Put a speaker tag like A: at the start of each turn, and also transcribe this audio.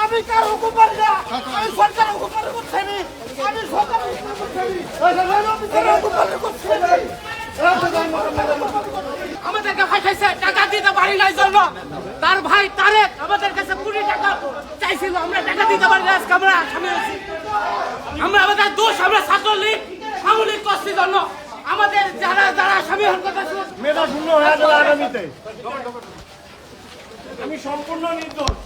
A: আমি কারো হুকুম মানি না, আমি সরকারের হুকুম পালন করছি, আমি সরকারের হুকুম করছি।
B: আমাদেরকে ভাই খাইছে, টাকা দিতে পারি নাই জন্য তার ভাই তারেক আমাদের কাছে 20 টাকা চাইছিল, আমরা টাকা দিতে পারি না, আজকে আমরা আসামি হয়েছি। আমরা আমাদের দোষ, আমরা ছাত্রলীগ আওয়ামী করছি জন্য আমাদের যারা যারা আসামি হওয়ার কথা ছিল
A: মেধা শূন্য হয়ে যাবে আগামীতে। আমি সম্পূর্ণ নির্দোষ।